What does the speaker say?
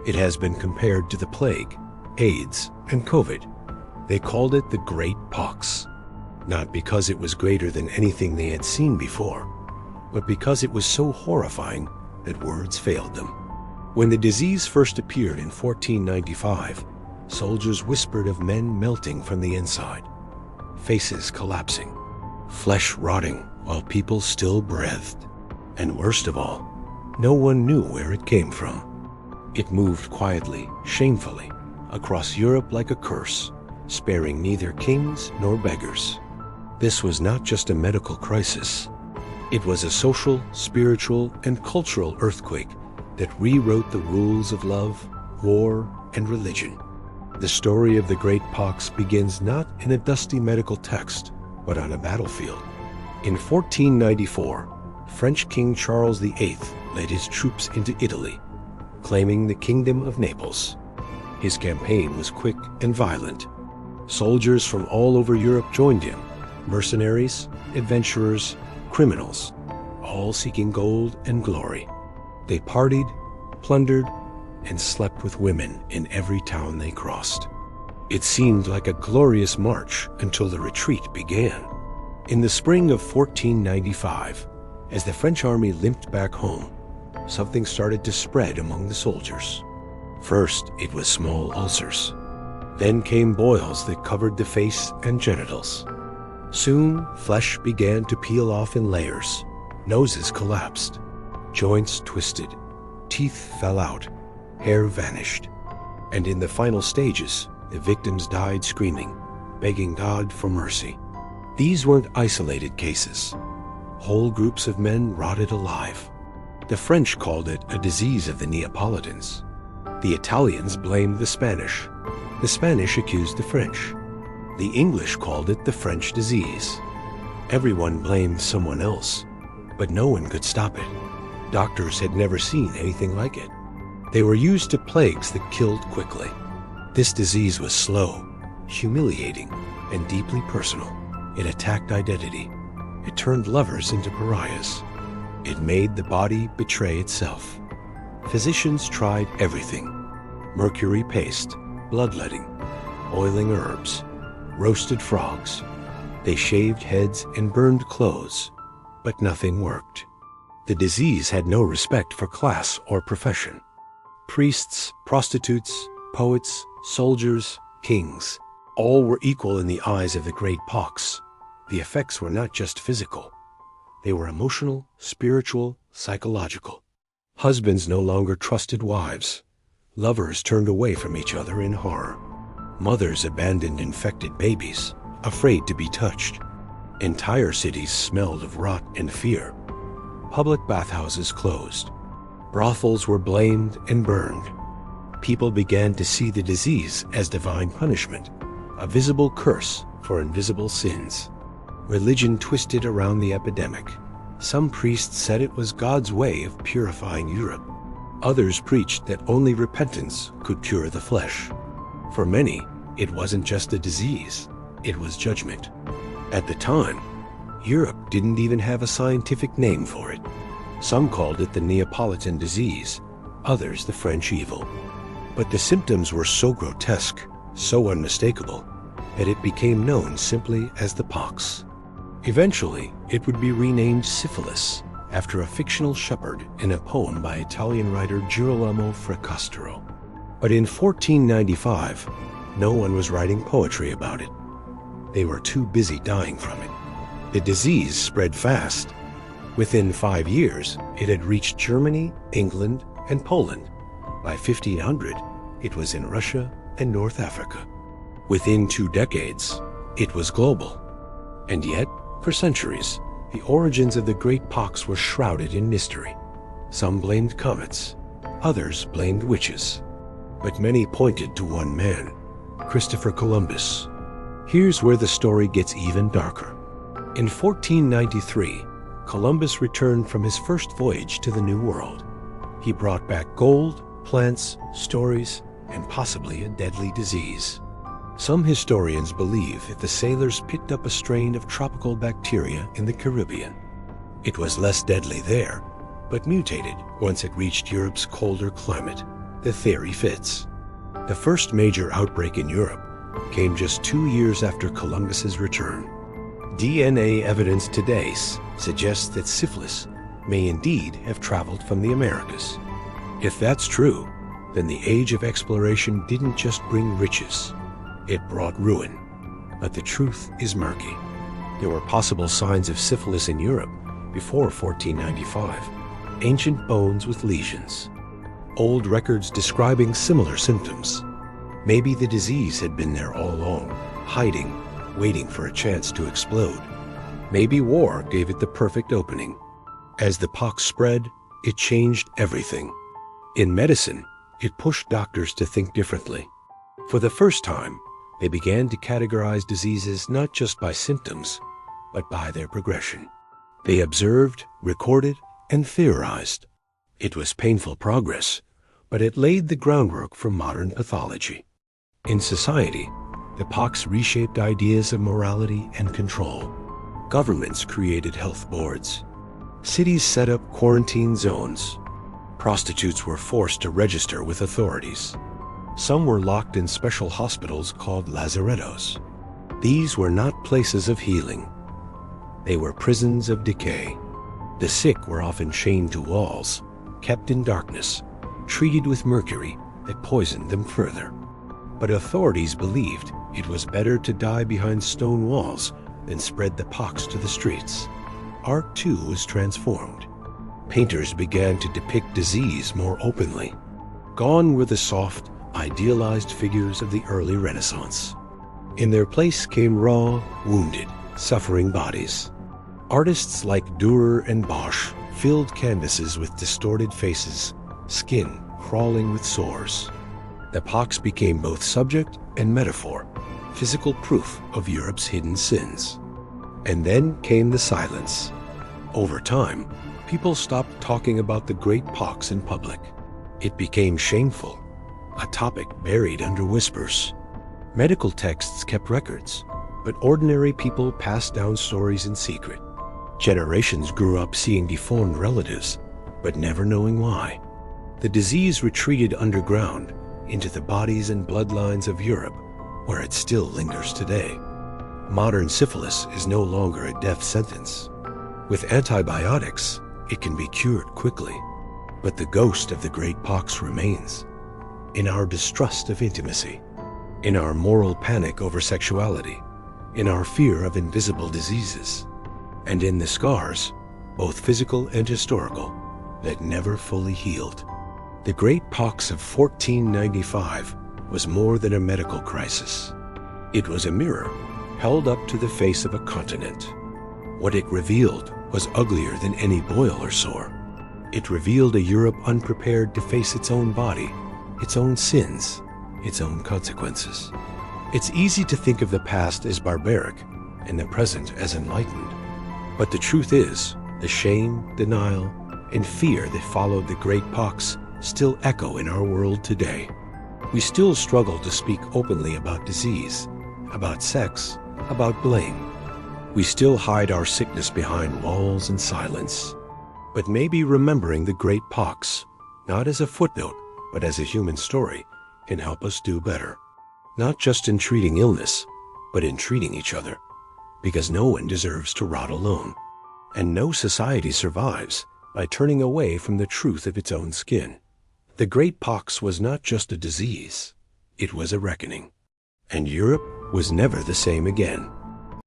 It has been compared to the plague, AIDS, and COVID. They called it the Great Pox, not because it was greater than anything they had seen before, but because it was so horrifying that words failed them. When the disease first appeared in 1495, soldiers whispered of men melting from the inside, faces collapsing, flesh rotting while people still breathed. And worst of all, no one knew where it came from. It moved quietly, shamefully, across Europe like a curse, sparing neither kings nor beggars. This was not just a medical crisis. It was a social, spiritual, and cultural earthquake that rewrote the rules of love, war, and religion. The story of the Great Pox begins not in a dusty medical text, but on a battlefield. In 1494, French King Charles VIII led his troops into Italy, claiming the Kingdom of Naples. His campaign was quick and violent. Soldiers from all over Europe joined him, mercenaries, adventurers, criminals, all seeking gold and glory. They partied, plundered, and slept with women in every town they crossed. It seemed like a glorious march until the retreat began. In the spring of 1495, as the French army limped back home, something started to spread among the soldiers. First, it was small ulcers. Then came boils that covered the face and genitals. Soon, flesh began to peel off in layers. Noses collapsed. Joints twisted. Teeth fell out. Hair vanished. And in the final stages, the victims died screaming, begging God for mercy. These weren't isolated cases. Whole groups of men rotted alive. The French called it a disease of the Neapolitans. The Italians blamed the Spanish. The Spanish accused the French. The English called it the French disease. Everyone blamed someone else, but no one could stop it. Doctors had never seen anything like it. They were used to plagues that killed quickly. This disease was slow, humiliating, and deeply personal. It attacked identity. It turned lovers into pariahs. It made the body betray itself. Physicians tried everything: mercury paste, bloodletting, oiling herbs, roasted frogs. They shaved heads and burned clothes, but nothing worked. The disease had no respect for class or profession. Priests, prostitutes, poets, soldiers, kings, all were equal in the eyes of the Great Pox. The effects were not just physical. They were emotional, spiritual, psychological. Husbands no longer trusted wives. Lovers turned away from each other in horror. Mothers abandoned infected babies, afraid to be touched. Entire cities smelled of rot and fear. Public bathhouses closed. Brothels were blamed and burned. People began to see the disease as divine punishment, a visible curse for invisible sins. Religion twisted around the epidemic. Some priests said it was God's way of purifying Europe. Others preached that only repentance could cure the flesh. For many, it wasn't just a disease, it was judgment. At the time, Europe didn't even have a scientific name for it. Some called it the Neapolitan disease, others the French evil. But the symptoms were so grotesque, so unmistakable, that it became known simply as the pox. Eventually, it would be renamed Syphilis, after a fictional shepherd in a poem by Italian writer Girolamo Fracastoro. But in 1495, no one was writing poetry about it. They were too busy dying from it. The disease spread fast. Within 5 years, it had reached Germany, England, and Poland. By 1500, it was in Russia and North Africa. Within 2 decades, it was global. And yet, for centuries, the origins of the Great Pox were shrouded in mystery. Some blamed comets, others blamed witches. But many pointed to one man, Christopher Columbus. Here's where the story gets even darker. In 1493, Columbus returned from his first voyage to the New World. He brought back gold, plants, stories, and possibly a deadly disease. Some historians believe that the sailors picked up a strain of tropical bacteria in the Caribbean. It was less deadly there, but mutated once it reached Europe's colder climate. the theory fits. The first major outbreak in Europe came just 2 years after Columbus's return. DNA evidence today suggests that syphilis may indeed have traveled from the Americas. If that's true, then the age of exploration didn't just bring riches, it brought ruin. But the truth is murky. There were possible signs of syphilis in Europe before 1495. Ancient bones with lesions. Old records describing similar symptoms. Maybe the disease had been there all along, hiding, waiting for a chance to explode. Maybe war gave it the perfect opening. As the pox spread, it changed everything. In medicine, it pushed doctors to think differently. For the first time, they began to categorize diseases not just by symptoms, but by their progression. They observed, recorded, and theorized. It was painful progress, but it laid the groundwork for modern pathology. In society, the pox reshaped ideas of morality and control. Governments created health boards. Cities set up quarantine zones. Prostitutes were forced to register with authorities. Some were locked in special hospitals called lazarettos. These were not places of healing. They were prisons of decay. The sick were often chained to walls, kept in darkness, treated with mercury that poisoned them further. But authorities believed it was better to die behind stone walls than spread the pox to the streets. Art, too, was transformed. Painters began to depict disease more openly. Gone were the soft, idealized figures of the early Renaissance. In their place came raw, wounded, suffering bodies. Artists like Dürer and Bosch filled canvases with distorted faces, skin crawling with sores. The pox became both subject and metaphor, physical proof of Europe's hidden sins. And then came the silence. Over time, people stopped talking about the Great Pox in public. It became shameful, a topic buried under whispers. Medical texts kept records, but ordinary people passed down stories in secret. Generations grew up seeing deformed relatives, but never knowing why. The disease retreated underground into the bodies and bloodlines of Europe, where it still lingers today. Modern syphilis is no longer a death sentence. With antibiotics, it can be cured quickly, but the ghost of the Great Pox remains. In our distrust of intimacy, in our moral panic over sexuality, in our fear of invisible diseases, and in the scars, both physical and historical, that never fully healed. The Great Pox of 1495 was more than a medical crisis. It was a mirror held up to the face of a continent. What it revealed was uglier than any boil or sore. It revealed a Europe unprepared to face its own body, its own sins, its own consequences. It's easy to think of the past as barbaric and the present as enlightened. But the truth is, the shame, denial, and fear that followed the Great Pox still echo in our world today. We still struggle to speak openly about disease, about sex, about blame. We still hide our sickness behind walls and silence. But maybe remembering the Great Pox, not as a footnote, but as a human story, can help us do better. Not just in treating illness, but in treating each other. Because no one deserves to rot alone. And no society survives by turning away from the truth of its own skin. The Great Pox was not just a disease, it was a reckoning. And Europe was never the same again.